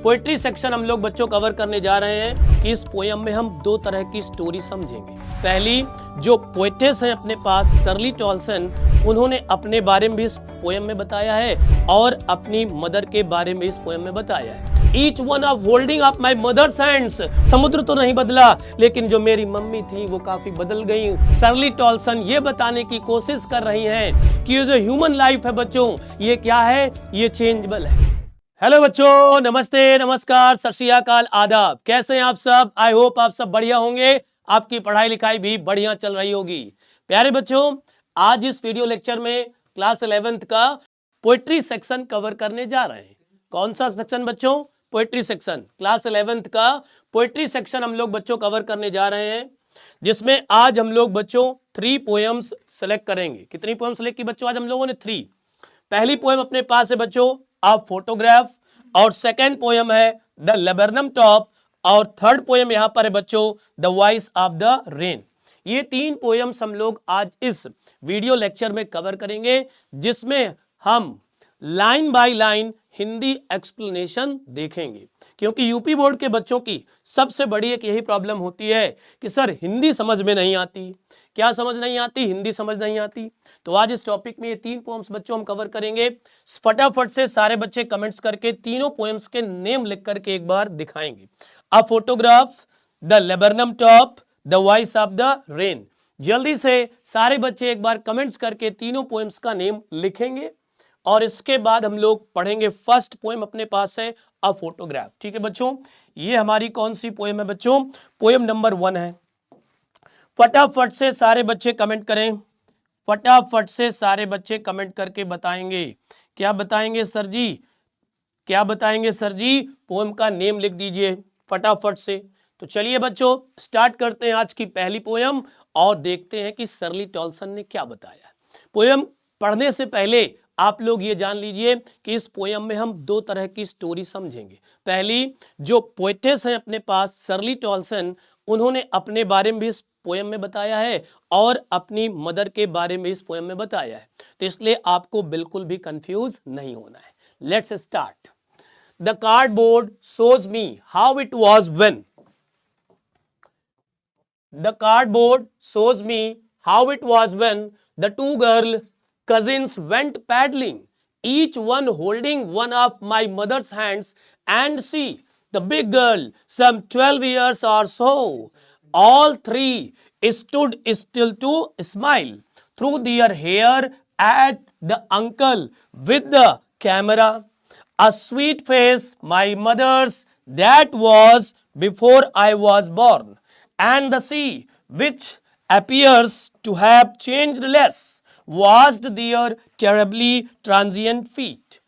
Poetry section हम लोग बच्चों कवर करने जा रहे हैं कि इस पोयम में हम दो तरह की स्टोरी समझेंगे। पहली, जो पोएटेस हैं अपने पास शर्ली टॉलसन, उन्होंने अपने बारे में भी इस पोयम में बताया है और अपनी मदर के बारे में इस पोयम में बताया है। Each one of holding up my mother's hands। समुद्र तो नहीं बदला, लेकिन जो मेरी मम्मी थी वो काफी बदल गई। शर्ली टॉलसन ये बताने की कोशिश कर रही हैं कि ये जो ह्यूमन लाइफ है बच्चों, ये क्या है, ये चेंजेबल है। हेलो बच्चों, नमस्ते, नमस्कार, सत श्री अकाल, आदाब। कैसे हैं आप सब? आई होप आप सब बढ़िया होंगे, आपकी पढ़ाई लिखाई भी बढ़िया चल रही होगी। प्यारे बच्चों, आज इस वीडियो लेक्चर में क्लास 11th का पोएट्री सेक्शन कवर करने जा रहे हैं। कौन सा सेक्शन बच्चों? Poetry section. क्लास 11th का पोएट्री सेक्शन हम लोग बच्चों कवर करने जा रहे हैं, जिसमें आज हम लोग बच्चों 3 पोएम्स सेलेक्ट करेंगे। कितनी पोएम सेलेक्ट की बच्चों? आज हम लोगों ने 3। पहली पोएम अपने पास है बच्चों अ फोटोग्राफ, और सेकंड पोएम है द लेबरनम टॉप, और थर्ड पोएम यहां पर है बच्चों the voice of the rain. ये 3 पोएम्स हम लोग आज इस वीडियो लेक्चर में कवर करेंगे, जिसमें हम line by line Hindi explanation देखेंगे। क्योंकि यूपी बोर्ड के बच्चों की सबसे बड़ी एक यही प्रॉब्लम होती है कि सर हिंदी समझ में नहीं आती। क्या समझ नहीं आती? हिंदी समझ नहीं आती। तो आज इस टॉपिक में ये 3 पोएम्स बच्चों हम कवर करेंगे। फटाफट से सारे बच्चे कमेंट्स करके तीनों पोएम्स के नेम लिख करके एक बार दिखाएंगे। A photograph, the laburnum top, the voice of the rain. जल्दी से सारे बच्चे एक बार कमेंट्स करके तीनों पोएम्स का नेम लिखेंगे, और इसके बाद हम लोग पढ़ेंगे फर्स्ट पोएम अपने पास है अ फोटोग्राफ। ठीक है बच्चों, ये हमारी कौन सी पोएम है बच्चों? पोएम नंबर 1 है। फटाफट से सारे बच्चे कमेंट करें, फटाफट से सारे बच्चे कमेंट करके बताएंगे। क्या बताएंगे सर जी? क्या बताएंगे सर जी? पोएम का नेम लिख दीजिए फटाफट से। तो चलिए बच्चों, स्टार्ट करते हैं आज की पहली पोएम और देखते हैं कि शर्ली टॉलसन ने क्या बताया। पोएम पढ़ने से पहले आप लोग ये जान लीजिए कि इस पोएम में हम 2 तरह की स्टोरी समझेंगे। पहली, जो पोएटेस हैं अपने पास शर्ली टॉलसन, उन्होंने अपने बारे में भी इस पोएम में बताया है और अपनी मदर के बारे में इस पोएम में बताया है। तो इसलिए आपको बिल्कुल भी कंफ्यूज नहीं होना है। Let's start. The cardboard shows me how it was when. The cardboard shows me how it was when the 2 girls cousins went paddling, each one holding one of my mother's hands, and see, the big girl, some 12 years or so, all 3 stood still to smile through their hair at the uncle with the camera. A sweet face, my mother's, that was before I was born, and the sea, which appears to have changed less, washed their terribly transient feet.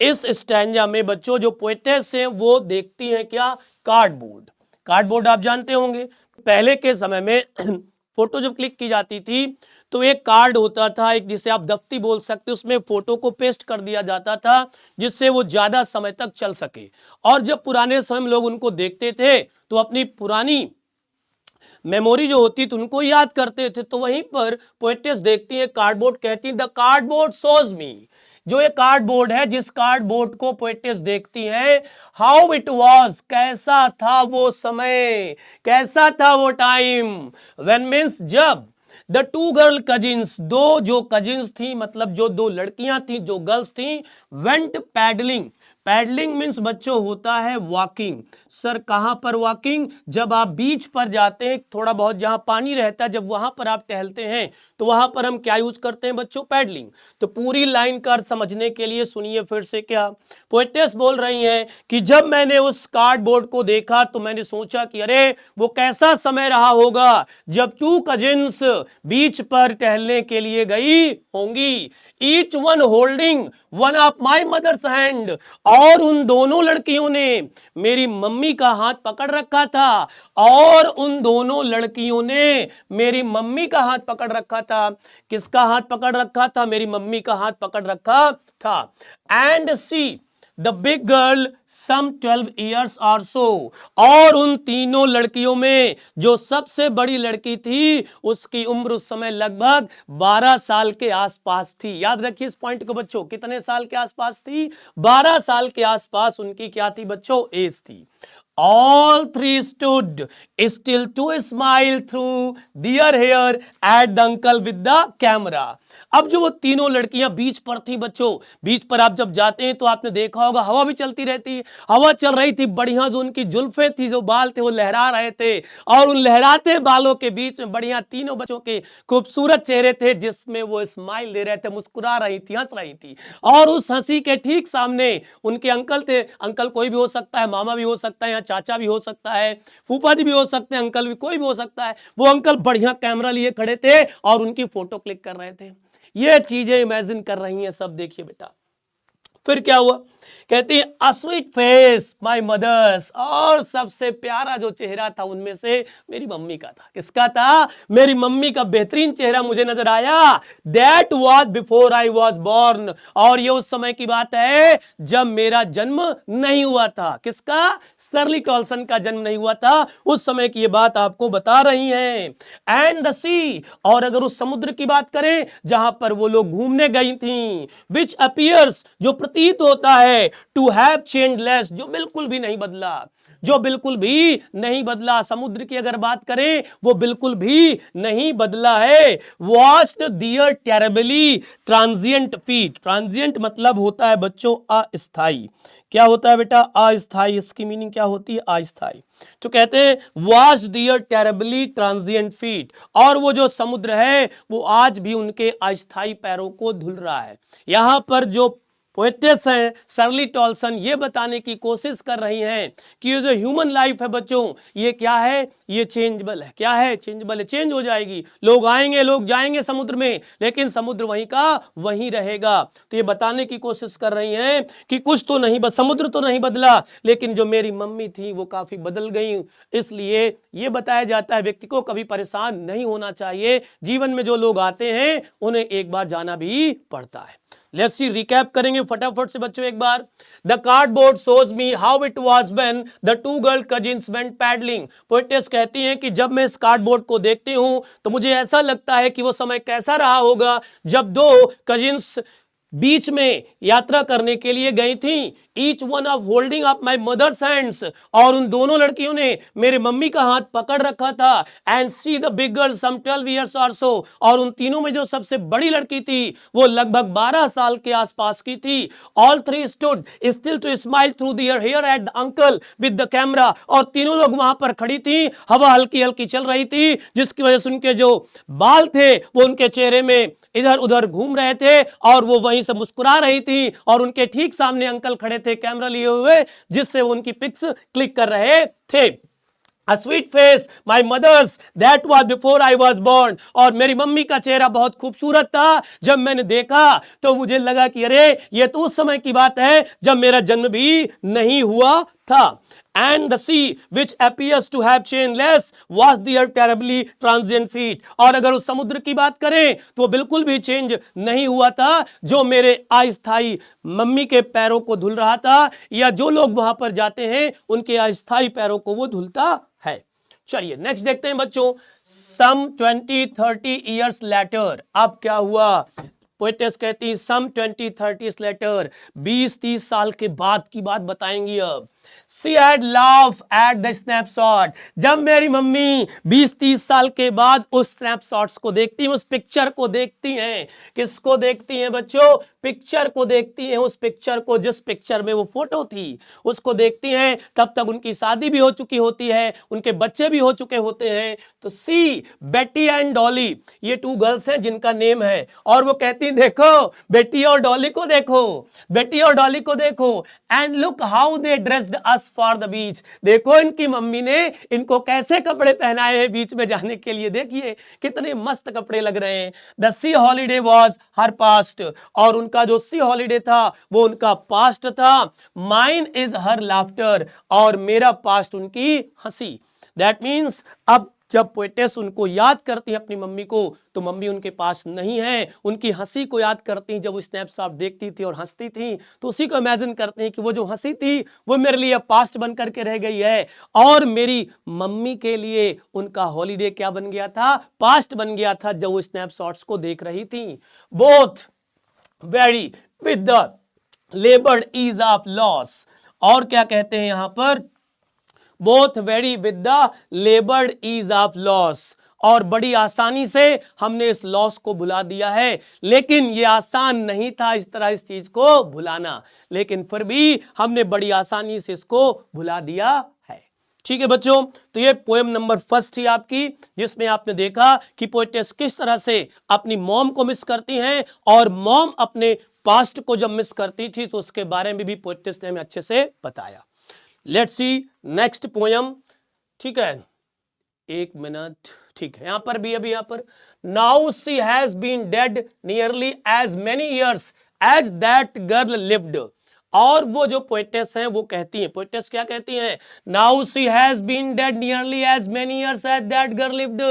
इस stanza में बच्चों जो poetess हैं वो देखती हैं क्या? Cardboard. Cardboard आप जानते होंगे, पहले के समय में फोटो जब क्लिक की जाती थी तो एक कार्ड होता था, एक जिसे आप दफ्ती बोल सकते, उसमें फोटो को पेस्ट कर दिया जाता था जिससे वो ज्यादा समय तक चल सके। और जब पुराने समय में लोग उनको देखते थे तो अपनी पुरानी मेमोरी जो होती थी उनको याद करते थे। तो वहीं पर पोएटेस देखती है कार्डबोर्ड, कहती है द कार्डबोर्ड शोज मी। जो ये कार्डबोर्ड है, जिस कार्डबोर्ड को पोएटेस देखती हैं, हाउ इट वाज, कैसा था वो समय, कैसा था वो टाइम। व्हेन मीन्स जब द 2 गर्ल कजिन्स, 2 जो कजिन्स थी, मतलब जो 2 लड़कियां थी, जो गर्ल्स थी, वेंट पैडलिंग। पैडलिंग मीन्स बच्चों होता है वॉकिंग। सर कहां पर वॉकिंग? जब आप बीच पर जाते हैं, थोड़ा बहुत जहां पानी रहता है, जब वहां पर आप टहलते हैं तो वहां पर हम क्या यूज करते हैं बच्चों? पैडलिंग। तो पूरी लाइन का अर्थ समझने के लिए सुनिए फिर से। क्या पोएटेस बोल रही हैं कि जब मैंने उस कार्डबोर्ड को देखा तो मैंने सोचा कि अरे वो कैसा समय रहा होगा जब 2 कजिन्स बीच पर टहलने के लिए गई होंगी। Each one holding one of my mother's hand, और उन दोनों लड़कियों ने मेरी मम्मी का हाथ पकड़ रखा था, और उन दोनों लड़कियों ने मेरी मम्मी का हाथ पकड़ रखा था। किसका हाथ पकड़ रखा था? मेरी मम्मी का हाथ पकड़ रखा था। And see, the big girl, some 12 years or so, और उन तीनों लड़कियों में जो सबसे बड़ी लड़की थी उसकी उम्र उस समय लगभग 12 साल के आसपास थी। याद रखिए इस पॉइंट को बच्चों, कितने साल के आसपास थी? 12 साल के आसपास उनकी क्या थी बच्चों? एज थी। All three stood still to smile through their hair at the uncle with the camera. अब जो वो तीनों लड़कियां बीच पर थी बच्चों, बीच पर आप जब जाते हैं तो आपने देखा होगा हवा भी चलती रहती है, हवा चल रही थी, बढ़िया जो उनकी जुल्फे थी, जो बाल थे वो लहरा रहे थे, और उन लहराते बालों के बीच में बढ़िया तीनों बच्चों के खूबसूरत चेहरे थे जिसमें वो स्माइल दे रहे थे, मुस्कुरा रही थी, हंस रही थी। और उस हंसी के ठीक सामने उनके अंकल थे। अंकल कोई भी हो सकता है, मामा भी हो सकता है, या चाचा भी हो सकता है, फूफा जी भी हो सकते हैं, अंकल भी कोई भी हो सकता है। वो अंकल बढ़िया कैमरा लिए खड़े थे और उनकी फोटो क्लिक कर रहे थे। ये चीजें इमेजिन कर रही हैं सब। देखिए बेटा फिर क्या हुआ, कहती है a sweet face my mother's, और सबसे प्यारा जो चेहरा था उनमें से मेरी मम्मी का था। किसका था? मेरी मम्मी का बेहतरीन चेहरा मुझे नजर आया। That was before I was born, और ये उस समय की बात है जब मेरा जन्म नहीं हुआ था। किसका? शर्ली टॉल्सन का जन्म नहीं हुआ था, उस समय की ये बात आपको बता रही हैं। एंड द सी, और अगर उस समुद्र की बात करें जहां पर वो लोग घूमने गई थी, विच अपीयर्स, जो प्रतीत होता है, टू हैव चेंज लेस, जो बिल्कुल भी नहीं बदला, जो बिल्कुल भी नहीं बदला। समुद्र की अगर बात करें वो बिल्कुल भी नहीं बदला है। वॉस्ट दियर टेरेबली ट्रांजिएंट फीट, ट्रांजिएंट मतलब होता है बच्चों अस्थाई। क्या होता है बेटा? अस्थाई। इसकी मीनिंग क्या होती है? अस्थाई। तो कहते हैं वॉस्ट दियर टेरेबली ट्रांजिएंट फीट, और वो जो समुद्र है वो आज भी उनके अस्थाई पैरों को धुल रहा है। यहां पर जो पोएटेस हैं शर्ली टॉल्सन ये बताने की कोशिश कर रही हैं कि ये जो ह्यूमन लाइफ है बच्चों, ये क्या है? ये चेंजेबल है। क्या है? चेंजेबल है, चेंज हो जाएगी। लोग आएंगे, लोग जाएंगे समुद्र में, लेकिन समुद्र वहीं का वहीं रहेगा। तो ये बताने की कोशिश कर रही हैं कि कुछ तो नहीं, बस समुद्र तो नहीं बदला, लेकिन जो मेरी मम्मी थी वो काफी बदल गई। इसलिए ये बताया जाता है व्यक्ति को कभी परेशान नहीं होना चाहिए। जीवन में जो लोग आते हैं उन्हें एक बार जाना भी पड़ता है। लेट्स सी, रिकैप करेंगे फटाफट से बच्चों एक बार। The cardboard shows me how it was when the two girl cousins went paddling. Poetess कहती हैं कि जब मैं इस कार्डबोर्ड को देखती हूं तो मुझे ऐसा लगता है कि वो समय कैसा रहा होगा जब दो कजिन्स बीच में यात्रा करने के लिए गई थी। Each one of holding up my mother's hands, और उन दोनों लड़कियों ने मेरे मम्मी का हाथ पकड़ रखा था। And see the big girl some 12 years और सो, और उन तीनों में जो सबसे बड़ी लड़की थी वो लगभग 12 साल के आसपास की थी। All three stood still to smile through their hair at the uncle with the camera, और तीनों लोग वहां पर खड़ी थी, हवा हल्की हल्की चल रही थी जिसकी वजह से उनके जो बाल थे वो उनके चेहरे में इधर उधर घूम रहे थे, और वो वहीं से मुस्कुरा रही थी, और उनके ठीक सामने अंकल खड़े थे कैमरा लिए हुए, जिससे वो उनकी पिक्स क्लिक कर रहे थे। A sweet face, my mother's, that was before I was born, और मेरी मम्मी का चेहरा बहुत खूबसूरत था। जब मैंने देखा तो मुझे लगा कि अरे ये तो उस समय की बात है जब मेरा जन्म भी नहीं हुआ था। And the sea, which appears to have changed less, was their terribly transient feet, और अगर उस समुद्र की बात करें तो वो बिल्कुल भी चेंज नहीं हुआ था, जो मेरे अस्थाई मम्मी के पैरों को धुल रहा था, या जो लोग वहां पर जाते हैं उनके अस्थाई पैरों को वो धुलता है। चलिए नेक्स्ट देखते हैं बच्चों। सम 20-30 years later, अब क्या हुआ? पोएटेस कहती है सम 20-30 लेटर, 20-30 साल के बाद की बात बताएंगी। अब She had laughed at the snapshot, जब मेरी मम्मी 20-30 साल के बाद उस स्नैपशॉट्स को देखती हैं, उस पिक्चर को देखती हैं। किसको देखती हैं बच्चों? पिक्चर को देखती हैं। उस पिक्चर को, जिस पिक्चर में वो फोटो थी उसको देखती हैं। तब तक उनकी शादी भी हो चुकी होती है, उनके बच्चे भी हो चुके होते हैं। तो सी, बेटी एंड डॉली, ये 2 गर्ल्स हैं जिनका नेम है, और वो कहती हैं देखो बेटी और डॉली को देखो, बेटी और डॉली को देखो, and look how they dressed us for the beach, देखो इनकी मम्मी ने इनको कैसे कपड़े पहनाए हैं बीच में जाने के लिए, देखिए कितने मस्त कपड़े लग रहे हैं। The C holiday was her past, और उनका जो सी हॉलीडे था वो उनका पास्ट था। माइन इज हर लाफ्टर, और मेरा पास्ट उनकी हंसी। दैट मीन्स अब जब पोएटेस उनको याद करती हैं अपनी मम्मी को, तो मम्मी उनके पास नहीं है। उनकी हंसी को याद करती हैं, जब वो स्नैपशॉट देखती थी और हंसती थी, तो उसी को इमेजिन करती हैं कि वो जो हंसी थी वो मेरे लिए पास्ट बन करके रह गई है, और मेरी मम्मी के लिए उनका हॉलीडे क्या बन गया था, पास्ट बन गया था, जब वो स्नैपशॉट्स को देख रही थी। Both very with the laboured ease of loss, और क्या कहते हैं यहां पर, both very with the laboured ease of loss, और बड़ी आसानी से हमने इस लॉस को भुला दिया है। लेकिन यह आसान नहीं था इस तरह इस चीज को भुलाना, लेकिन फिर भी हमने बड़ी आसानी से इसको भुला दिया है। ठीक है बच्चों, तो ये पोएम नंबर फर्स्ट थी आपकी, जिसमें आपने देखा कि पोएटेस किस तरह से अपनी मॉम को मिस करती हैं, और मॉम अपने पास्ट को जब मिस करती थी तो उसके बारे में भी पोएटेस ने हमें अच्छे से बताया। Let's see next poem. ठीक है, एक मिनट। ठीक है, यहां पर भी अभी यहां पर, now she has been dead nearly as many years as that girl lived, और वो जो पोएटेस हैं वो कहती हैं, पोएटेस क्या कहती हैं, now she has been dead nearly as many years as that girl lived,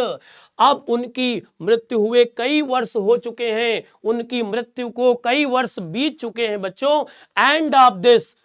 अब उनकी मृत्यु हुए कई वर्ष हो चुके हैं, उनकी मृत्यु को कई वर्ष बीत चुके हैं बच्चों। End of this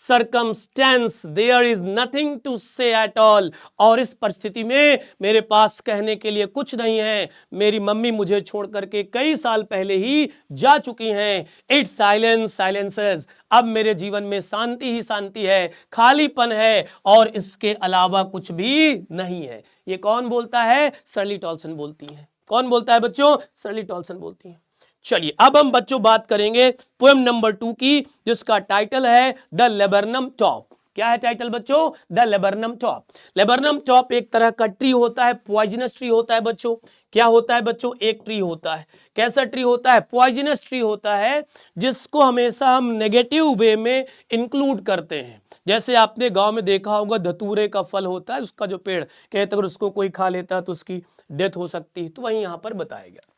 circumstance there is nothing to say at all, और इस परिस्थिति में मेरे पास कहने के लिए कुछ नहीं है, मेरी मम्मी मुझे छोड़ करके कई साल पहले ही जा चुकी हैं। इट्स साइलेंस साइलेंसेस, अब मेरे जीवन में शांति ही शांति है, खालीपन है, और इसके अलावा कुछ भी नहीं है। ये कौन बोलता है, शर्ली टॉल्सन बोलती है। कौन बोलता है बच्चों, शर्ली टॉल्सन बोलती है। चलिए अब हम बच्चों बात करेंगे पोएम नंबर 2 की, जिसका टाइटल है द लेबरनम टॉप। क्या है टाइटल बच्चों, the laburnum top. Laburnum top एक तरह का ट्री होता है, पॉइजनस ट्री होता है बच्चों। क्या होता है बच्चों, एक ट्री होता है। कैसा ट्री होता है, पॉइजनस ट्री होता है, जिसको हमेशा हम नेगेटिव वे में इंक्लूड करते हैं। जैसे आपने गांव में देखा होगा, धतूरे का फल होता है, उसका जो पेड़ कहते अगर उसको कोई खा लेता है तो उसकी डेथ हो सकती है, तो वही यहां पर बताया गया।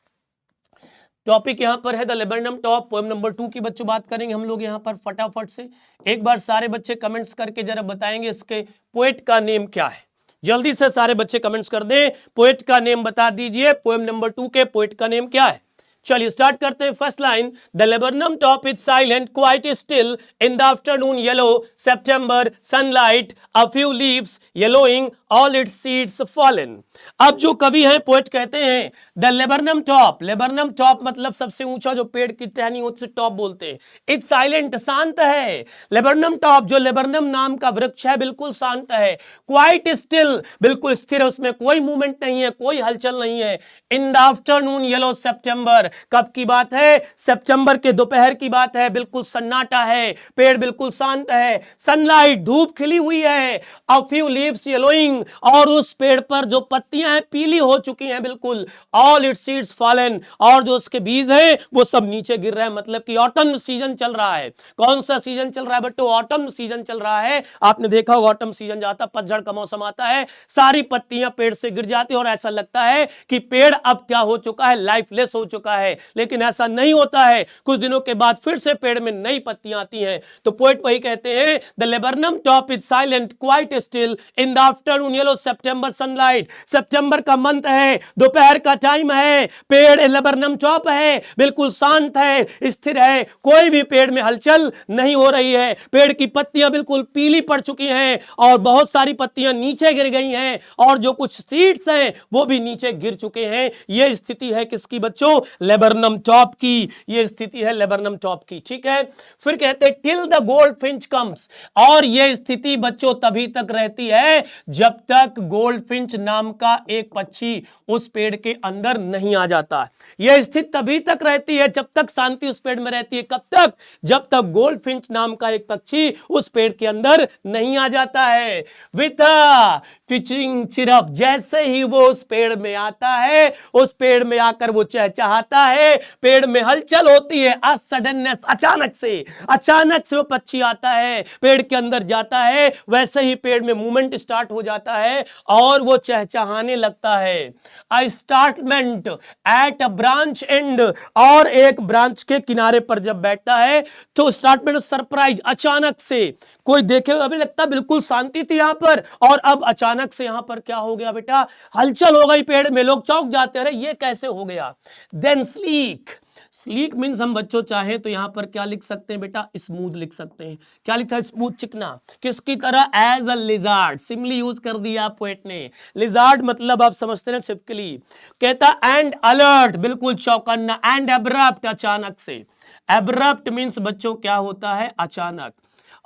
टॉपिक यहां पर है the laburnum top, poem number 2 की बच्चों बात करेंगे हम लोग यहां पर फटाफट से। एक बार सारे बच्चे कमेंट्स करके जरा बताएंगे इसके पोएट का नेम क्या है। जल्दी से सारे बच्चे कमेंट्स कर दें, पोएट का नेम बता दीजिए, पोएम नंबर 2 के पोएट का नेम क्या है। चलिए स्टार्ट करते हैं। First line, the laburnum top is silent quite still in the afternoon yellow September sunlight a few leaves yellowing all it's seeds fallen. अब जो कवि हैं पोएट कहते हैं the laburnum top, laburnum top मतलब सबसे ऊंचा जो पेड़ की टहनी होती है टॉप बोलते हैं। इट्स साइलेंट, शांत है। लेबरनम टॉप जो लेबरनम नाम का वृक्ष है बिल्कुल शांत है। क्वाइट स्टिल, बिल्कुल स्थिर है, उसमें कोई मूवमेंट नहीं है, कोई हलचल नहीं है। इन द आफ्टरनून येलो सेप्टेम्बर, कब की बात है, सितंबर के दोपहर की बात है, बिल्कुल सन्नाटा है, पेड़ बिल्कुल शांत है। सनलाइट, धूप खिली हुई है। अ फ्यू लीव्स येलोइंग, और उस पेड़ पर जो पत्तियां हैं पीली हो चुकी हैं बिल्कुल। ऑल इट्स सीड्स फॉलन, और जो उसके बीज हैं वो सब नीचे गिर रहे हैं, मतलब कि ऑटम सीजन चल रहा है। कौन सा सीजन चल रहा है बच्चों, ऑटम सीजन चल रहा है। आपने देखा होगा ऑटम सीजन जाता, पतझड़ का मौसम आता है, सारी पत्तियां पेड़ से गिर जाती है और ऐसा लगता है कि पेड़ अब क्या हो चुका है, लाइफलेस हो चुका है। लेकिन ऐसा नहीं होता है, कुछ दिनों के बाद फिर से पेड़ में नई पत्तियां आती हैं। तो पोएट वही कहते हैं the laburnum top is silent quite still in the afternoon yellow September sunlight, सितंबर का मंथ है, दोपहर का टाइम है, पेड़ लेबरनम टॉप है, बिल्कुल शांत है, स्थिर है, कोई भी पेड़ में हलचल नहीं हो रही है। पेड़ की पत्तियां बिल्कुल पीली पड़ चुकी हैं और बहुत सारी पत्तियां नीचे गिर गई हैं, और जो कुछ सीड्स हैं वो भी नीचे गिर चुके हैं। यह स्थिति है किसकी बच्चों, लेबरनम टॉप की। यह स्थिति है लेबरनम टॉप की। ठीक है, फिर कहते हैं टिल द गोल्डफिंच कम्स, और यह स्थिति बच्चों तभी तक रहती है जब तक गोल्डफिंच नाम का एक पक्षी उस पेड़ के अंदर नहीं आ जाता। यह स्थिति तभी तक रहती है जब तक शांति उस पेड़ में रहती है। कब तक, जब तक गोल्डफिंच नाम का एक पक्षी उस पेड़ के अंदर नहीं आ जाता है। विथ पिचिंग चिरप, जैसे ही वो उस पेड़ में आता है, उस पेड़ में आकर वो चहचहाता आता है, पेड़ में हलचल होती है। आ सडननेस, अचानक से वो पक्षी आता है, पेड़ के अंदर जाता है, वैसे ही पेड़ में मूवमेंट स्टार्ट हो जाता है और वो चहचहाने लगता है। अ स्टार्टमेंट एट अ ब्रांच एंड, और एक ब्रांच के किनारे पर जब बैठता है तो स्टार्टमेंट सरप्राइज, अचानक से कोई देखे, अभी लगता बिल्कुल शांति थी यहां पर, और अब अचानक से यहां पर क्या हो गया बेटा, हलचल हो गई पेड़ में, लोग चौंक जाते रहे, ये कैसे हो गया। देन स्लीक, स्लीक मीन्स हम बच्चों चाहे तो यहां पर क्या लिख सकते हैं बेटा, स्मूथ लिख सकते हैं। क्या लिखा है, स्मूथ, चिकना, किसकी तरह, as a lizard, Simli use कर दिया पोएट ने। लिजार्ड मतलब आप समझते हैं छिपकली। कहता एंड अलर्ट, बिल्कुल चौकन्ना, एंड एब्रप्ट, अचानक से। एब्रप्ट मीन्स बच्चों क्या होता है, अचानक।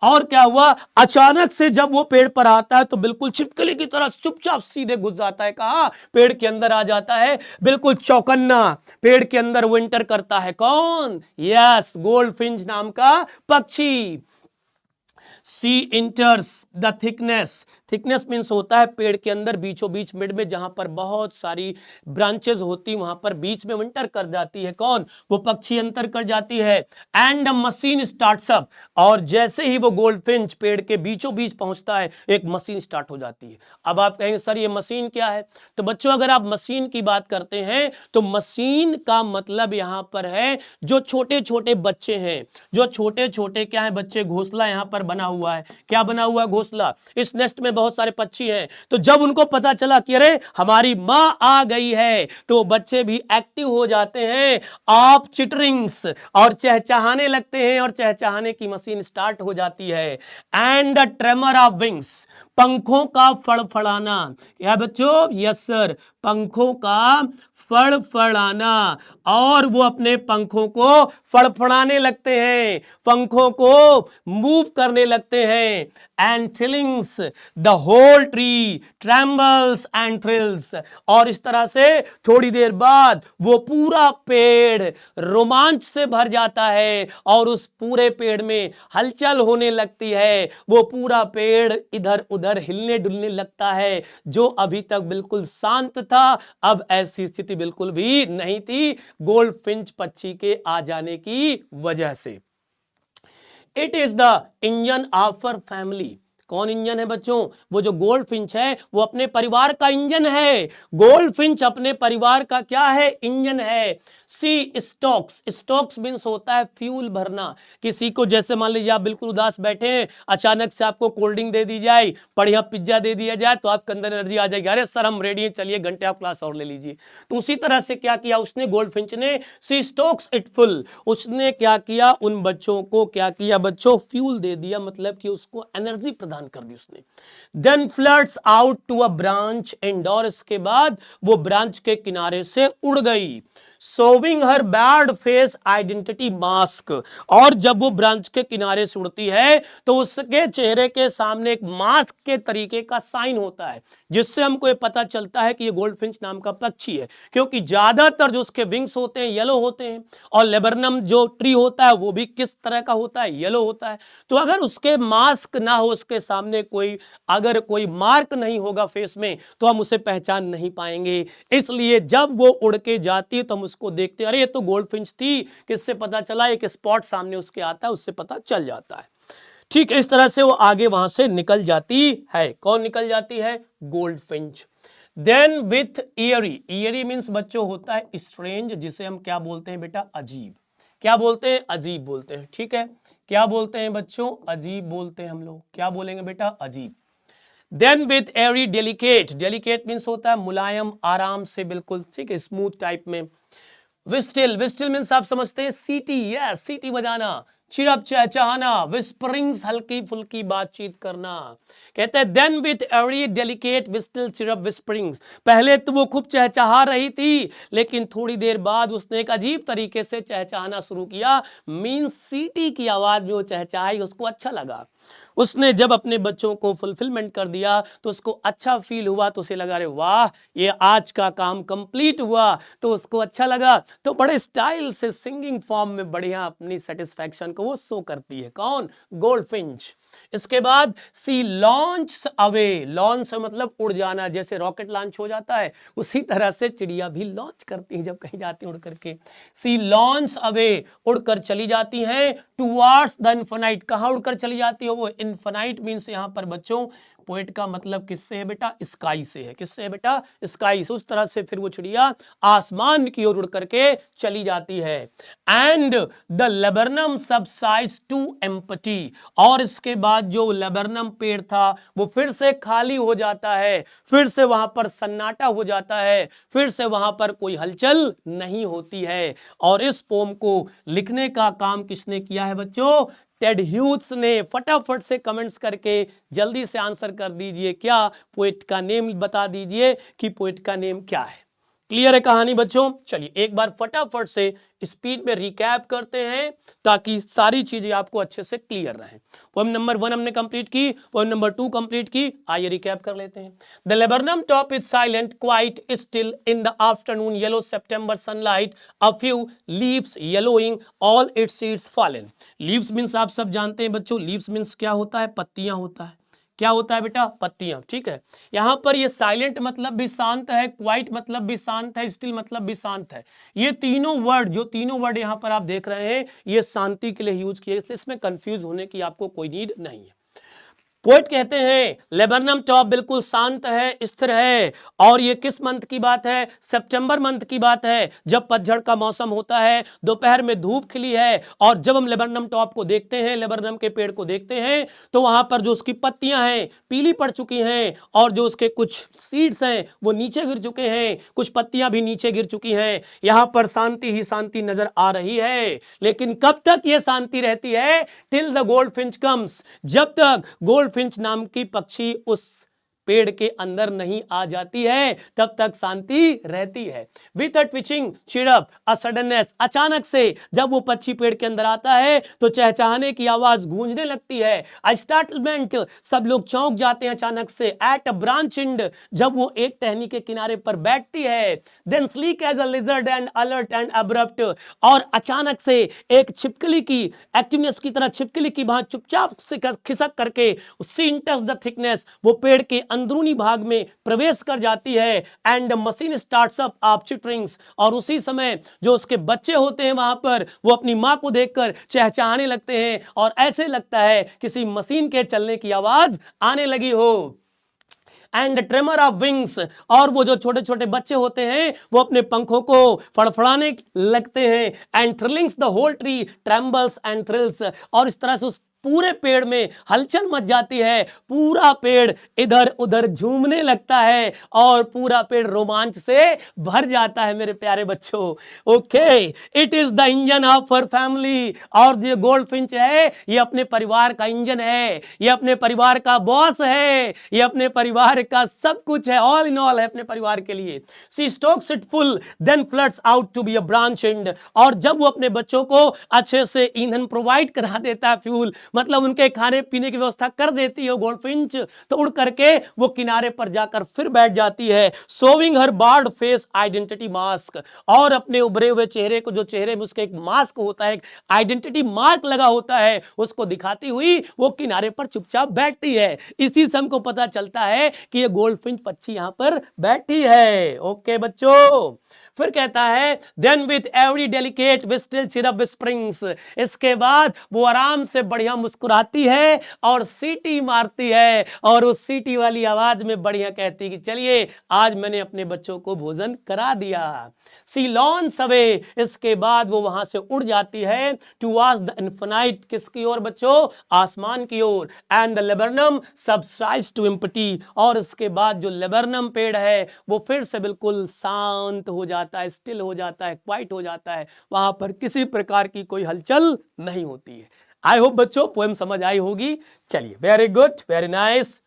और क्या हुआ, अचानक से जब वो पेड़ पर आता है तो बिल्कुल छिपकली की तरह चुपचाप सीधे घुस जाता है, कहां, पेड़ के अंदर आ जाता है, बिल्कुल चौकन्ना, पेड़ के अंदर वो एंटर करता है। कौन, यस, गोल्डफिंच नाम का पक्षी। She enters the thickness, thickness means होता है पेड़ के अंदर बीचों बीच, मिड में, जहां पर बहुत सारी ब्रांचेस होती, वहां पर बीच में विंटर कर जाती है। कौन, वो पक्षी अंतर कर जाती है। एंड मशीन स्टार्ट्स अप, और जैसे ही वो गोल्डफिंच पेड़ के बीचों बीच पहुंचता है, एक मशीन स्टार्ट हो जाती है। अब आप कहेंगे सर ये मशीन क्या है, तो बच्चों अगर आप मशीन की बात करते हैं तो मशीन का मतलब यहां पर है जो छोटे छोटे बच्चे हैं, जो छोटे छोटे क्या है बच्चे, घोंसला यहां पर बना हुआ है। क्या बना हुआ है, घोंसला। इस नेस्ट में बहुत सारे पक्षी हैं, तो जब उनको पता चला कि अरे हमारी मां आ गई है, तो बच्चे भी एक्टिव हो जाते हैं, आप चिटरिंग्स, और चहचहाने लगते हैं, और चहचहाने की मशीन स्टार्ट हो जाती है। And a tremor of wings, पंखों का फड़फड़ाना। क्या बच्चों, यस सर, पंखों का फड़फड़ाना, और वो अपने पंखों को फड़फड़ाने लगते हैं, पंखों को मूव करने लगते हैं। And thrillings, the whole tree trembles and thrills, और इस तरह से थोड़ी देर बाद वो पूरा पेड़ रोमांच से भर जाता है, और उस पूरे पेड़ में हलचल होने लगती है, वो पूरा पेड़ इधर उधर हिलने डुलने लगता है। जो अभी तक बिल्कुल शांत था, अब ऐसी स्थिति बिल्कुल भी नहीं थी, गोल्डफिंच पक्षी के आ जाने की वजह से। It is the engine of our family. कौन इंजन है बच्चों, वो जो गोल्डफिंच है वो अपने परिवार का इंजन है। गोल्डफिंच अपने परिवार का क्या है, इंजन है। सी स्टॉक्स, स्टॉक्स मीन्स होता है फ्यूल भरना। किसी को जैसे मान लीजिए आप बिल्कुल उदास बैठे हैं, अचानक से आपको कोल्ड ड्रिंक दे दी जाए, बढ़िया पिज्जा दे दिया जाए, तो आपके अंदर एनर्जी आ जाएगी, अरे सर हम रेडी हैं, चलिए घंटे आप क्लास और ले लीजिए। तो उसी तरह से क्या किया उसने, गोल्डफिंच ने, सी स्टॉक्स इट फुल, उसने क्या किया, उन बच्चों को क्या किया बच्चों, फ्यूल दे दिया, मतलब कि उसको एनर्जी प्रदान कर दी उसने। Then floods out to a branch and, और इसके बाद वो ब्रांच के किनारे से उड़ गई। शोविंग हर बैड फेस आइडेंटिटी मास्क, और जब वो ब्रांच के किनारे से उड़ती है तो उसके चेहरे के सामने एक मास्क के तरीके का साइन होता है, जिससे हमको ये पता चलता है कि ये गोल्डफिंच नाम का पक्षी है, क्योंकि ज्यादातर जो उसके विंग्स होते हैं येलो होते हैं, और लेबरनम जो ट्री होता है वो भी किस तरह का होता है, येलो होता है। तो अगर उसके मास्क ना हो, उसके सामने कोई अगर कोई मार्क नहीं होगा फेस में, तो हम उसे पहचान नहीं पाएंगे। इसलिए जब वो उड़ के जाती है तो हम उसको देखते हैं, अरे ये तो गोल्डफिंच थी, किससे पता चला, एक स्पॉट सामने उसके आता है, उससे पता चल जाता है। ठीक है, इस तरह से वो आगे वहां से निकल जाती है। कौन निकल जाती है, गोल्डफिंच। देन विथ ईयरी, ईयरी मीन्स बच्चों होता है स्ट्रेंज, जिसे हम क्या बोलते हैं बेटा, अजीब। क्या बोलते हैं, अजीब बोलते हैं। ठीक है, क्या बोलते हैं बच्चों, अजीब बोलते हैं हम लोग। क्या बोलेंगे बेटा, अजीब। Then with airy delicate, delicate means होता है मुलायम, आराम से, बिल्कुल ठीक है, स्मूथ टाइप में। विस्टिल, विस्टिल मीन्स आप समझते हैं सीटी, यस सीटी बजाना, चिरप चहचहाना, विस्परिंग्स हल्की फुल्की बातचीत करना। कहते हैं then with every delicate whistle chirp whisperings, पहले तो वो खूब चहचहा रही थी, लेकिन थोड़ी देर बाद उसने एक अजीब तरीके से चहचहाना शुरू किया, मीन्स सीटी की आवाज में वो चहचहाई, उसको अच्छा लगा। उसने जब अपने बच्चों को फुलफिलमेंट कर दिया तो उसको अच्छा फील हुआ, तो उसे लगा अरे वाह ये आज का काम कंप्लीट हुआ, तो उसको अच्छा लगा। तो बड़े स्टाइल से सिंगिंग फॉर्म में बढ़िया अपनी सेटिस्फैक्शन को वो शो करती है। कौन, गोल्डफिंच। इसके बाद सी लॉन्च अवे, लॉन्च मतलब उड़ जाना, जैसे रॉकेट लॉन्च हो जाता है उसी तरह से चिड़िया भी लॉन्च करती है जब कहीं जाती है उड़ करके। सी लॉन्च अवे, उड़कर चली जाती है टुवर्ड्स द इन्फिनाइट, कहां उड़कर चली जाती है वो, इन्फिनाइट मींस यहां पर बच्चों पोएट का मतलब किससे है बेटा, स्काई से है, किससे है बेटा, स्काई से। उस तरह से फिर वो चिड़िया आसमान की ओर उड़ करके चली जाती है। And the laburnum subsides to empty, और इसके बाद जो लेबरनम पेड़ था वो फिर से खाली हो जाता है, फिर से वहां पर सन्नाटा हो जाता है, फिर से वहां पर कोई हलचल नहीं होती है। और इस पोम को लिखने का काम किसने किया है बच्चों, टेड ह्यूज ने। फटाफट से कमेंट्स करके जल्दी से आंसर कर दीजिए, क्या पोएट का नेम बता दीजिए कि पोएट का नेम क्या है। क्लियर है कहानी बच्चों? चलिए एक बार फटाफट से स्पीड में रिकैप करते हैं ताकि सारी चीजें आपको अच्छे से क्लियर रहें। पोएम नंबर 1 हमने कंप्लीट की, पोएम नंबर 2 कंप्लीट की, आइए रिकैप कर लेते हैं। The laburnum top is silent quite still in the afternoon yellow September sunlight, a few leaves yellowing, all it's seeds fallen. Leaves means आप सब जानते हैं बच्चों, लीव्स मींस क्या होता है, पत्तियां होता है। क्या होता है बेटा, पत्तियां, ठीक है। यहां पर ये साइलेंट मतलब भी शांत है, क्वाइट मतलब भी शांत है, स्टिल मतलब भी शांत है। ये तीनों वर्ड, जो तीनों वर्ड यहां पर आप देख रहे हैं ये शांति के लिए यूज किए, इसलिए इसमें कंफ्यूज होने की आपको कोई नीड नहीं है। पोएट कहते हैं लेबरनम टॉप बिल्कुल शांत है, स्थिर है, और ये किस मंथ की बात है, सितंबर मंथ की बात है, जब पतझड़ का मौसम होता है, दोपहर में धूप खिली है, और जब हम लेबरनम टॉप को देखते हैं, लेबरनम के पेड़ को देखते हैं, तो वहां पर जो उसकी पत्तियां हैं पीली पड़ चुकी हैं, और जो उसके कुछ सीड्स हैं वो नीचे गिर चुके हैं, कुछ पत्तियां भी नीचे गिर चुकी हैं। यहां पर शांति ही शांति नजर आ रही है, लेकिन कब तक ये शांति रहती है, till the gold Finch comes, जब तक गोल्ड फिंच नाम की पक्षी उस पेड़ के अंदर नहीं आ जाती है तब तक शांति रहती है। With a twitching chirp, a suddenness, अचानक से जब वो पक्षी पेड़ के अंदर आता है तो चहचहाने की आवाज गूंजने लगती है। अ स्टार्टलमेंट, सब लोग चौंक जाते हैं अचानक से। एट अ ब्रांच एंड, जब वो एक टहनी के किनारे पर बैठती है। Then sleek as a lizard and alert and abrupt, और अचानक से एक छिपकली की, एक्टिवनेस की तरह छिपकली की भांति चुपचाप से खिसक करके सी इंटस द थिकनेस, वो पेड़ के अंदरूनी भाग में प्रवेश कर जाती है। And machine starts up of चिटरिंग्स, और उसी समय जो उसके बच्चे होते हैं वहां पर वो अपनी मां को देखकर चहचहाने लगते हैं, और ऐसे लगता है किसी मशीन के चलने की आवाज आने लगी हो। एंड ट्रेमर ऑफ विंग्स, और वो जो छोटे छोटे बच्चे होते हैं वो अपने पंखों को फड़फड़ाने लगते हैं। And thrillings the whole tree trembles and thrills, और इस तरह से उस पूरे पेड़ में हलचल मच जाती है, पूरा पेड़ इधर उधर झूमने लगता है, और पूरा पेड़ रोमांच से भर जाता है मेरे प्यारे बच्चों। Okay, it is the engine of her family, और ये गोल्ड फिंच है ये अपने परिवार का इंजन है, ये अपने परिवार का बॉस है, ये अपने परिवार का सब कुछ है, ऑल इन ऑल है अपने परिवार के लिए। She stokes it full then floods out to be a branch and, और जब वो अपने बच्चों को अच्छे से ईंधन प्रोवाइड करा देता है, फ्यूल मतलब उनके खाने पीने की व्यवस्था कर देती है गोल्डफिंच, तो उड़ करके वो किनारे पर जाकर फिर बैठ जाती है। शोविंग हर बार्ड फेस आइडेंटिटी मास्क, और अपने उभरे हुए चेहरे को, जो चेहरे में उसका एक मास्क होता है, एक आइडेंटिटी मार्क लगा होता है, उसको दिखाती हुई वो किनारे पर चुपचाप बैठती है। इसी से हमको पता चलता है कि ये गोल्डफिंच पक्षी यहां पर बैठी है। ओके बच्चों, फिर कहता है then with every delicate whistle chirp springs, इसके बाद वो आराम से बढ़िया मुस्कुराती है और सीटी मारती है, और उस सीटी वाली आवाज में बढ़िया कहती कि चलिए आज मैंने अपने बच्चों को भोजन करा दिया। सी लॉन्च अवे, इसके बाद वो वहां से उड़ जाती है टुवर्ड्स द इन्फिनाइट, किसकी ओर बच्चों, आसमान की ओर। And the laburnum subsides to empty, और इसके बाद जो लेबरनम पेड़ है वो फिर से बिल्कुल शांत हो जाता है, स्टिल हो जाता है, क्वाइट हो जाता है, वहां पर किसी प्रकार की कोई हलचल नहीं होती है। आई होप बच्चों पोएम समझ आई होगी। चलिए वेरी गुड, वेरी नाइस।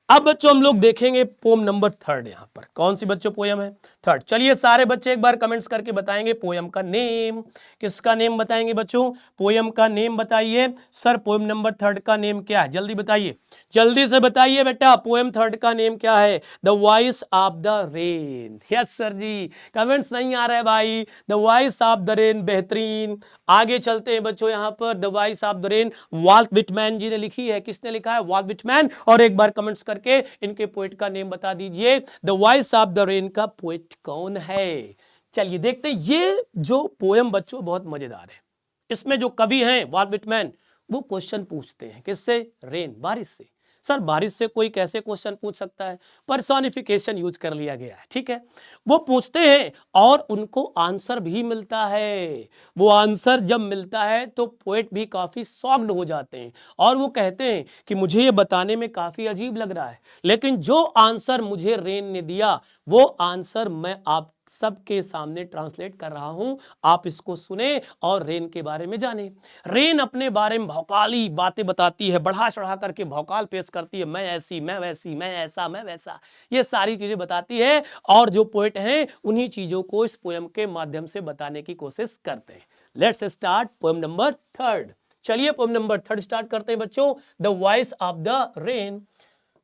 अब बच्चों हम लोग देखेंगे पोएम नंबर 3। यहां पर कौन सी बच्चों पोएम है, थर्ड। चलिए सारे बच्चे एक बार कमेंट्स करके बताएंगे पोयम का नेम। किसका नेम बताएंगे बच्चों? पोयम का नेम बताइए। सर पोयम नंबर थर्ड का नेम क्या है? जल्दी बताइए, जल्दी से बताइए बेटा, पोयम थर्ड का नेम क्या है? The voice of the rain. Yes sir ji, comments नहीं आ रहा है भाई। The voice of the rain, बेहतरीन। आगे चलते हैं बच्चों, यहां पर the voice of the rain Walt Whitman ji ने लिखी है। किसने लिखा है? Walt Whitman. और एक बार कमेंट्स करके इनके पोएट का नेम बता दीजिए। The voice of the rain का पोएट कौन है? चलिए देखते हैं। ये जो पोयम बच्चों बहुत मजेदार है। इसमें जो कवि हैं वाल्ट विटमैन, वो क्वेश्चन पूछते हैं। किससे? रेन, बारिश से। सर बारिश से कोई कैसे क्वेश्चन पूछ सकता है? पर्सोनिफिकेशन यूज कर लिया गया है, ठीक है। वो पूछते हैं और उनको आंसर भी मिलता है। वो आंसर जब मिलता है तो पोएट भी काफी शॉक्ड हो जाते हैं और वो कहते हैं कि मुझे ये बताने में काफी अजीब लग रहा है, लेकिन जो आंसर मुझे रेन ने दिया वो आंसर मैं आप सबके सामने ट्रांसलेट कर रहा हूं। आप इसको सुने और रेन के बारे में जाने। रेन अपने बारे में भौकाली बातें बताती है, बढ़ा चढ़ा करके भौकाल पेश करती है। मैं ऐसी, मैं वैसी, मैं ऐसा, मैं वैसा, ये सारी चीजें बताती है। और जो पोएट हैं उन्हीं चीजों को इस पोएम के माध्यम से बताने की कोशिश करते हैं। Let's start poem number third. चलिए पोएम नंबर थर्ड स्टार्ट करते हैं बच्चों। The voice of the rain.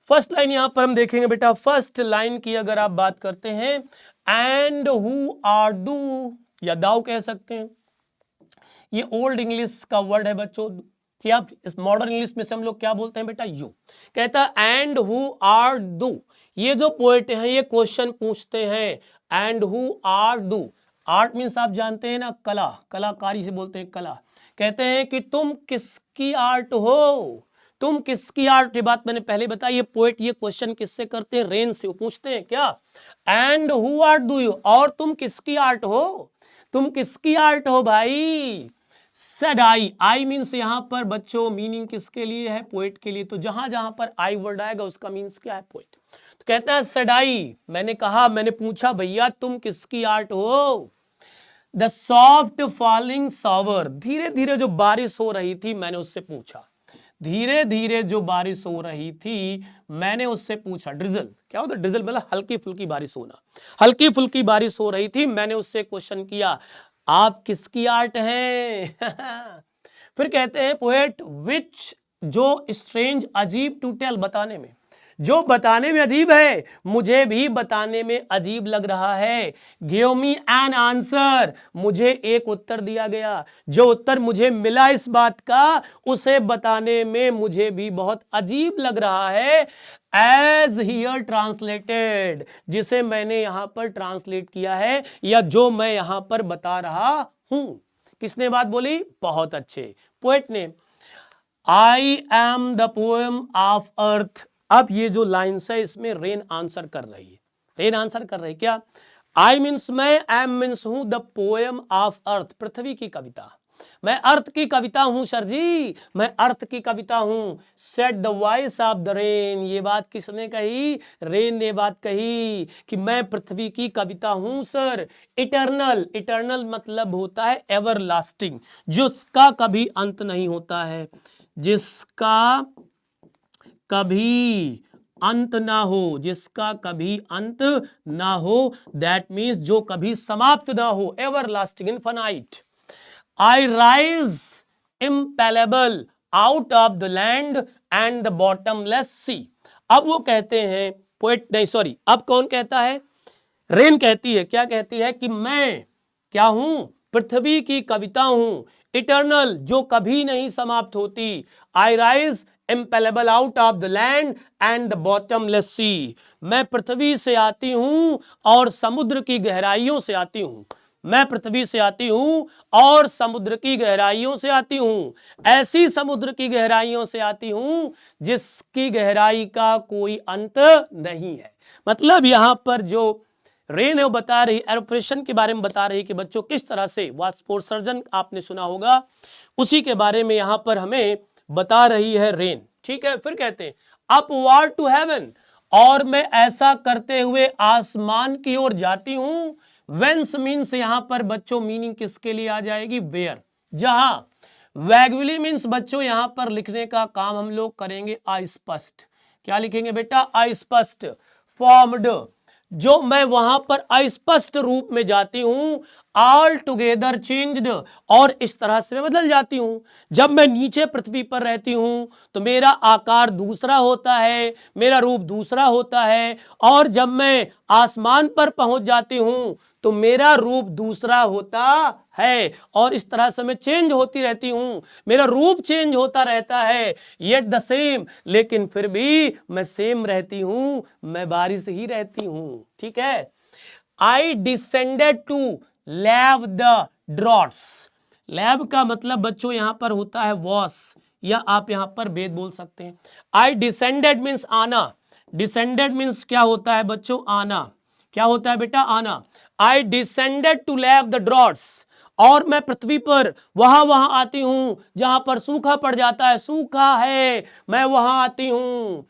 First line यहां पर हम देखेंगे बेटा। फर्स्ट लाइन की अगर आप बात करते हैं, एंड हु आर दू, या दाऊ कह सकते हैं। ये ओल्ड इंग्लिश का वर्ड है बच्चों। क्या इस मॉडर्न इंग्लिश में से हम लोग क्या बोलते हैं बेटा? यू। कहता है एंड हु आर दू। ये जो पोएट हैं ये क्वेश्चन पूछते हैं। एंड हु आर दू, आर्ट मीन्स आप जानते हैं ना, कला, कलाकारी से बोलते हैं कला। कहते हैं कि तुम किसकी आर्ट हो, तुम किसकी आर्ट। ये बात मैंने पहले बताई। ये पोएट ये क्वेश्चन किससे करते हैं? रेन से। वो पूछते हैं क्या? And who art do you, और तुम किसकी आर्ट हो, तुम किसकी आर्ट हो भाई। सेड आई, आई मीन्स यहां पर बच्चों मीनिंग किसके लिए है? पोएट के लिए। तो जहां जहां पर आई वर्ड आएगा उसका मीन्स क्या है? पोएट। तो कहता है सेड आई, मैंने कहा, मैंने पूछा भैया तुम किसकी आर्ट हो। द सॉफ्ट फॉलिंग शॉवर, धीरे धीरे जो बारिश हो रही थी मैंने उससे पूछा। धीरे धीरे जो बारिश हो रही थी मैंने उससे पूछा। ड्रिजल क्या होता है? ड्रिजल मतलब हल्की फुल्की बारिश होना। हल्की फुल्की बारिश हो रही थी, मैंने उससे क्वेश्चन किया, आप किसकी आर्ट हैं? फिर कहते हैं पोएट विच, जो स्ट्रेंज, अजीब, टू टेल, बताने में, जो बताने में अजीब है, मुझे भी बताने में अजीब लग रहा है। गिव मी एन आंसर, मुझे एक उत्तर दिया गया। जो उत्तर मुझे मिला इस बात का, उसे बताने में मुझे भी बहुत अजीब लग रहा है। एज हियर ट्रांसलेटेड, जिसे मैंने यहां पर ट्रांसलेट किया है, या जो मैं यहां पर बता रहा हूं। किसने बात बोली? बहुत अच्छे, पोएट ने। I am the poem of earth. अब ये जो लाइन्स है इसमें रेन आंसर कर रही है। रेन आंसर कर रही है क्या? आई मीन्स मैं, एम मीन्स हूं, द पोएम ऑफ अर्थ, पृथ्वी की कविता। मैं अर्थ की कविता हूं सर जी, मैं अर्थ की कविता हूं। Said the voice of the rain, ये बात किसने कही? रेन ने बात कही कि मैं पृथ्वी की कविता हूं सर। इटर्नल, इटर्नल मतलब होता है एवर लास्टिंग, जिसका कभी अंत नहीं होता है, जिसका कभी अंत ना हो, जिसका कभी अंत ना हो। दैट मीन्स जो कभी समाप्त ना हो, ever lasting, infinite. I rise impalpable out of the land and the bottomless sea. अब वो कहते हैं पोएट, नहीं सॉरी, अब कौन कहता है? रेन कहती है। क्या कहती है? कि मैं क्या हूं? पृथ्वी की कविता हूं, इटर्नल, जो कभी नहीं समाप्त होती। I rise impalpable out of the land and the bottomless sea. मैं पृथ्वी से आती हूं और समुद्र की गहराइयों से आती हूं। मैं पृथ्वी से आती हूं और समुद्र की गहराइयों से आती हूं। ऐसी समुद्र की गहराइयों से आती हूं जिसकी गहराई का कोई अंत नहीं है। मतलब यहां पर जो रेन है वो बता रही, एरोप्रेशन के बारे में बता रही कि बच्चों किस तरह से वाष्पोत्सर्जन आपने सुना होगा, उसी के बारे में यहां पर हमें बता रही है रेन। ठीक है। फिर कहते हैं अपवार्ड टू हेवन, और मैं ऐसा करते हुए आसमान की ओर जाती हूं। वेंस मीन्स यहां पर बच्चों मीनिंग किसके लिए आ जाएगी? वेयर, जहां। वैगुली मीन्स बच्चों यहां पर लिखने का काम हम लोग करेंगे अस्पष्ट। क्या लिखेंगे बेटा? अस्पष्ट। फॉर्म्ड, जो मैं वहां पर अस्पष्ट रूप में जाती हूं, ऑल टुगेदर चेंज्ड, और इस तरह से मैं बदल जाती हूं। जब मैं नीचे पृथ्वी पर रहती हूं तो मेरा आकार दूसरा होता है, मेरा रूप दूसरा होता है, और जब मैं आसमान पर पहुंच जाती हूं तो मेरा रूप दूसरा होता है, और इस तरह से मैं चेंज होती रहती हूं, मेरा रूप चेंज होता रहता है, येट द सेम, लेकिन फिर भी मैं सेम रहती हूं, मैं बारिश ही रहती हूं। ठीक है। I descended to lave the droughts. Lave का मतलब बच्चों यहां पर होता है वॉस, या आप यहां पर वेद बोल सकते हैं। आई डिसेंडेड मीन्स आना, डिसेंडेड मीन्स क्या होता है बच्चों? आना। क्या होता है बेटा? आना। I descended to lave the droughts, और मैं पृथ्वी पर वहां वहां आती हूं जहां पर सूखा पड़ जाता है, सूखा है, मैं वहां आती हूं।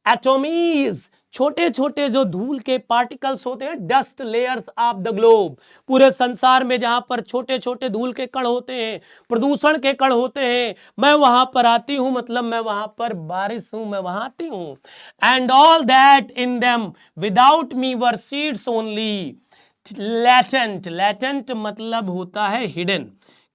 एटॉमीज, छोटे छोटे जो धूल के पार्टिकल्स होते हैं, dust layers of the globe, पूरे संसार में जहां पर छोटे छोटे धूल के कण होते हैं, प्रदूषण के कण होते हैं, मैं वहां पर आती हूं, मतलब मैं वहां पर बारिश हूं, मैं वहां आती हूं। And all that in them without me were seeds only latent. Latent मतलब होता है हिडन।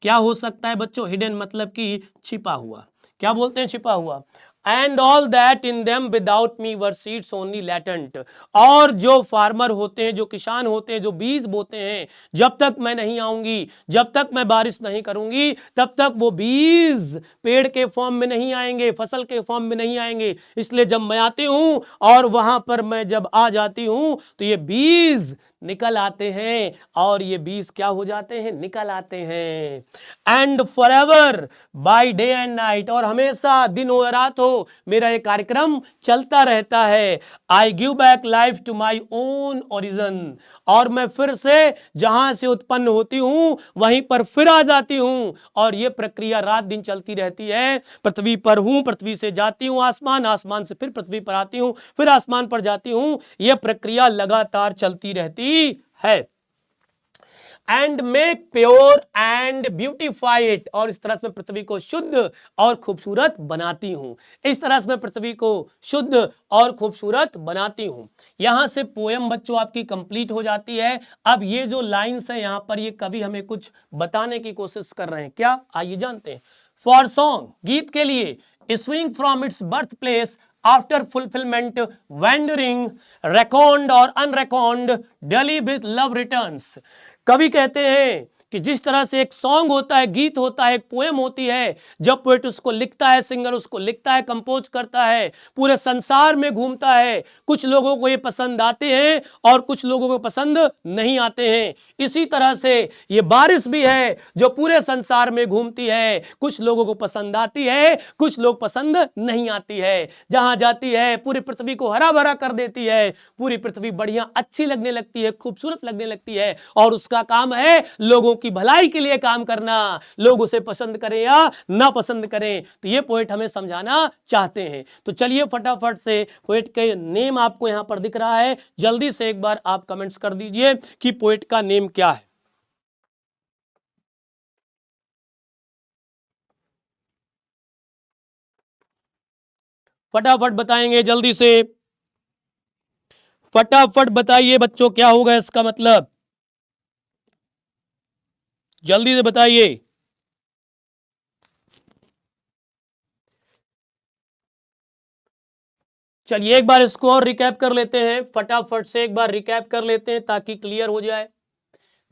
क्या हो सकता है बच्चों? हिडन मतलब कि छिपा हुआ। क्या बोलते हैं? छिपा हुआ। And all that in them without me were seeds only latent, और जो फार्मर होते हैं, जो किसान होते हैं, जो बीज बोते हैं, जब तक मैं नहीं आऊंगी, जब तक मैं बारिश नहीं करूंगी, तब तक वो बीज पेड़ के फॉर्म में नहीं आएंगे, फसल के फॉर्म में नहीं आएंगे। इसलिए जब मैं आती हूं और वहां पर मैं जब आ जाती हूं तो ये बीज निकल आते हैं, और ये बीज क्या हो जाते हैं? निकल आते हैं। And forever by day and night, और हमेशा दिन हो या रात हो मेरा ये कार्यक्रम चलता रहता है। I give back life to my own origin, और मैं फिर से जहां से उत्पन्न होती हूं वहीं पर फिर आ जाती हूं, और ये प्रक्रिया रात दिन चलती रहती है। पृथ्वी पर हूं, पृथ्वी से जाती हूं आसमान, आसमान से फिर पृथ्वी पर आती हूं, फिर आसमान पर जाती हूं, यह प्रक्रिया लगातार चलती रहती है। And make pure and beautify it, और इस तरह से मैं पृथ्वी को शुद्ध और खूबसूरत बनाती हूं। इस तरह से मैं पृथ्वी को शुद्ध और खूबसूरत बनाती हूं। यहां से पोयम बच्चों आपकी कंप्लीट हो जाती है। अब ये जो लाइंस है यहां पर, ये कवि हमें कुछ बताने की कोशिश कर रहे हैं। क्या? आइए जानते हैं। फॉर सॉन्ग, गीत के लिए, swing from its birth place after fulfilment, wandering, record और अनरेकॉर्ड, डेली विद लव रिटर्न्स। कवि कहते हैं कि जिस तरह से एक सॉन्ग होता है, गीत होता है, एक पोएम होती है, जब पोएट उसको लिखता है, सिंगर उसको लिखता है, कंपोज करता है, पूरे संसार में घूमता है, कुछ लोगों को ये पसंद आते हैं और कुछ लोगों को पसंद नहीं आते हैं। इसी तरह से ये बारिश भी है जो पूरे संसार में घूमती है, कुछ लोगों को पसंद आती है, कुछ लोग पसंद नहीं आती है। जहां जाती है पूरी पृथ्वी को हरा भरा कर देती है, पूरी पृथ्वी बढ़िया अच्छी लगने लगती है, खूबसूरत लगने लगती है, और उसका काम है लोगों की भलाई के लिए काम करना, लोग उसे पसंद करें या ना पसंद करें। तो ये पोएट हमें समझाना चाहते हैं। तो चलिए फटाफट से, पोएट के नेम आपको यहां पर दिख रहा है, जल्दी से एक बार आप कमेंट्स कर दीजिए कि पोएट का नेम क्या है। फटाफट बताएंगे जल्दी से, फटाफट बताइए बच्चों क्या होगा इसका मतलब, जल्दी से बताइए। चलिए एक बार इसको और रिकैप कर लेते हैं, फटाफट से एक बार रिकैप कर लेते हैं ताकि क्लियर हो जाए।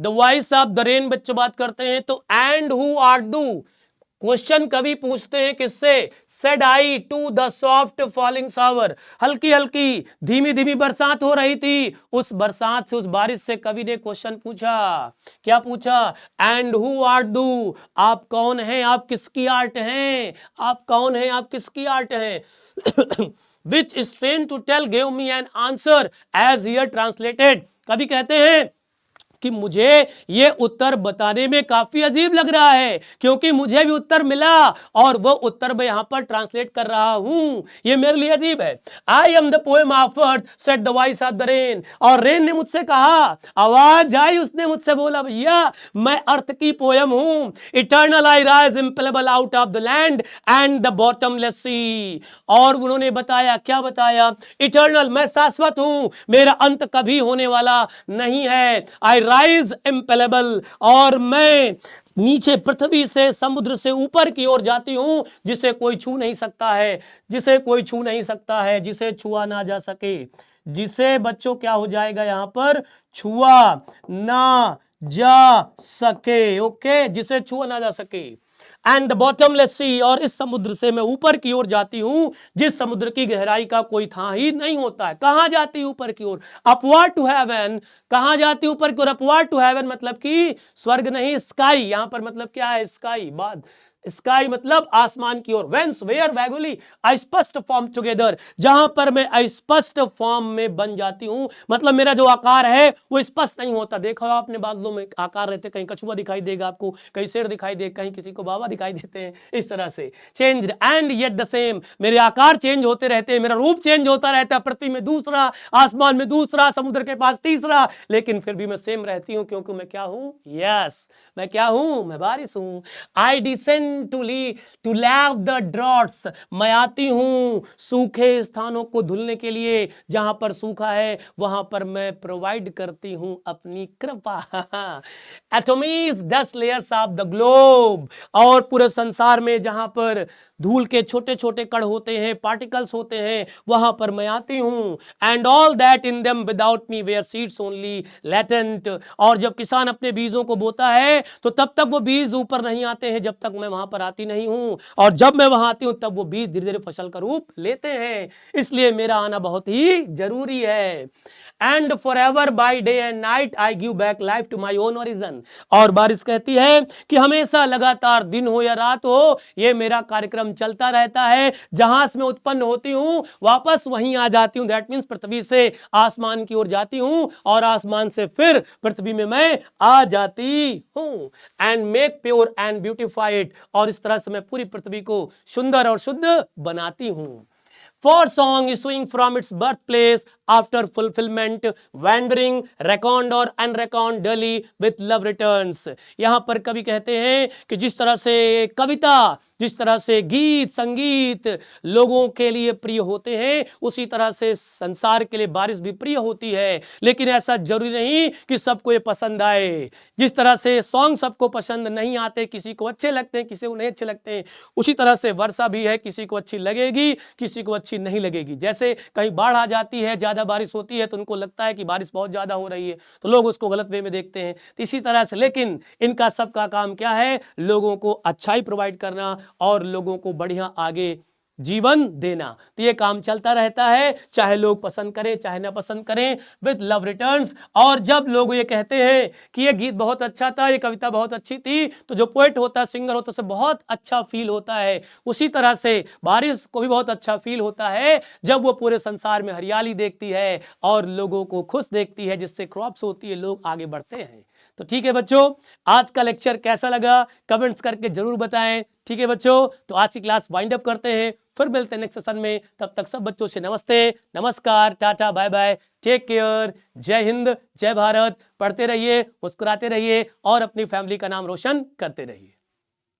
The voice of the rain बच्चों बात करते हैं तो, and who art thou, question कवि पूछते हैं किससे? Said I to the soft falling shower, हल्की हल्की धीमी धीमी बरसात हो रही थी, उस बरसात से, उस बारिश से कवि ने क्वेश्चन पूछा। क्या पूछा? एंड हु आर डू, आप कौन हैं, आप किसकी आर्ट हैं, आप कौन हैं, आप किसकी आर्ट हैं। Which strange to tell give me an answer as here translated, कवि कहते हैं कि मुझे ये उत्तर बताने में काफी अजीब लग रहा है, क्योंकि मुझे भी उत्तर मिला और वो उत्तर मैं यहां पर ट्रांसलेट कर रहा हूं। ये मेरे लिए अजीब है। I am the poem of earth said the voice of the rain. और रेन ने मुझसे कहा, आवाज आई, उसने मुझसे बोला, भैया मैं अर्थ की पोयम हूं। Eternal I rise impalpable out of the land and the bottomless sea. और उन्होंने बताया, क्या बताया? इटर्नल, मैं शाश्वत हूं, मेरा अंत कभी होने वाला नहीं है। आई राइज इम्पेलेबल, और मैं नीचे पृथ्वी से, समुद्र से ऊपर की ओर जाती हूं, जिसे कोई छू नहीं सकता है, जिसे कोई छू नहीं सकता है, जिसे छुआ ना जा सके, जिसे बच्चों क्या हो जाएगा यहां पर, छुआ ना जा सके। ओके, जिसे छुआ ना जा सके। एंड द बॉटमलेस सी, और इस समुद्र से मैं ऊपर की ओर जाती हूं, जिस समुद्र की गहराई का कोई था ही नहीं होता है। कहां जाती हूं? ऊपर की ओर, अपवर्ड टू हेवन। कहां जाती हूं? ऊपर की ओर। अपवर्ड टू हेवन मतलब कि स्वर्ग नहीं, स्काई। यहां पर मतलब क्या है? स्काई, बाद स्काई मतलब आसमान की ओर। वेंस, वेयर, वैगुली, अस्पष्ट फॉर्म टुगेदर, जहां पर मैं अस्पष्ट फॉर्म में बन जाती हूं, मतलब मेरा जो आकार है वो स्पष्ट नहीं होता। देखो आपने बादलों में आकार रहते, कहीं कछुआ दिखाई देगा आपको, कहीं शेर दिखाई देगा, कहीं किसी को बाबा दिखाई देते हैं, इस तरह से। Change and yet the same, मेरे आकार चेंज होते रहते हैं, मेरा रूप चेंज होता रहता है। पृथ्वी में दूसरा, आसमान में दूसरा, समुद्र के पास तीसरा, लेकिन फिर भी मैं सेम रहती हूं, क्योंकि मैं क्या हूं? यस, मैं क्या हूं? मैं बारिश हूं। I descend to lave the droughts, मैं आती हूं सूखे स्थानों को धुलने के लिए, जहां पर सूखा है वहां पर मैं प्रोवाइड करती हूं अपनी कृपा। एटॉमीज 10 लेयर्स ऑफ द ग्लोब, और पूरे संसार में जहां पर धूल के छोटे छोटे कण होते हैं, पार्टिकल्स होते हैं, वहां पर मैं आती हूं। And all that in them without me were seeds only latent, और जब किसान अपने बीजों को बोता है तो तब तक वो बीज ऊपर नहीं आते हैं, जब तक मैं वहां पर आती नहीं हूं, और जब मैं वहां आती हूं तब वो बीज धीरे धीरे फसल का रूप लेते हैं। इसलिए मेरा आना बहुत ही जरूरी है। And forever by day and night I give back life to my own origin, और बारिश कहती है कि हमेशा, लगातार, दिन हो या रात हो, ये मेरा कार्यक्रम चलता रहता है। जहां से मैं उत्पन्न होती हूं वापस वहीं आ जाती हूं। दैट मीन्स पृथ्वी से आसमान की ओर जाती हूं, और आसमान से फिर पृथ्वी में मैं आ जाती हूं। And make pure and beautified, और इस तरह से मैं पूरी पृथ्वी को सुंदर और शुद्ध बनाती हूं। For song issuing from its birthplace after fulfillment, wandering, reckoned or unreckoned daily with love returns। यहां पर कवि कहते हैं कि जिस तरह से कविता, जिस तरह से गीत संगीत लोगों के लिए प्रिय होते हैं, उसी तरह से संसार के लिए बारिश भी प्रिय होती है। लेकिन ऐसा जरूरी नहीं कि सबको ये पसंद आए। जिस तरह से सॉन्ग सबको पसंद नहीं आते, किसी को अच्छे लगते हैं, किसी को नहीं अच्छे लगते हैं, उसी तरह से वर्षा भी है, किसी को अच्छी लगेगी, किसी को अच्छी नहीं लगेगी। जैसे कहीं बाढ़ आ जाती है, ज्यादा बारिश होती है, तो उनको लगता है कि बारिश बहुत ज्यादा हो रही है, तो लोग उसको गलत वे में देखते हैं। तो इसी तरह से, लेकिन इनका सबका काम क्या है? लोगों को अच्छाई प्रोवाइड करना और लोगों को बढ़िया आगे जीवन देना। तो ये काम चलता रहता है, चाहे लोग पसंद करें चाहे ना पसंद करें, विद लव रिटर्न्स। और जब लोग ये कहते हैं कि ये गीत बहुत अच्छा था, ये कविता बहुत अच्छी थी, तो जो पोएट होता है, सिंगर होता है, उसे बहुत अच्छा फील होता है। उसी तरह से बारिश को भी बहुत अच्छा फील होता है जब वो पूरे संसार में हरियाली देखती है और लोगों को खुश देखती है, जिससे क्रॉप्स होती है, लोग आगे बढ़ते हैं। तो ठीक है बच्चों, आज का लेक्चर कैसा लगा कमेंट्स करके जरूर बताएं। ठीक है बच्चों, तो आज की क्लास वाइंड अप करते हैं, फिर मिलते हैं नेक्स्ट सेशन में। तब तक सब बच्चों से नमस्ते, नमस्कार, tata, bye bye, take care, जय हिंद, जय भारत। पढ़ते रहिए, मुस्कुराते रहिए और अपनी फैमिली का नाम रोशन करते रहिए।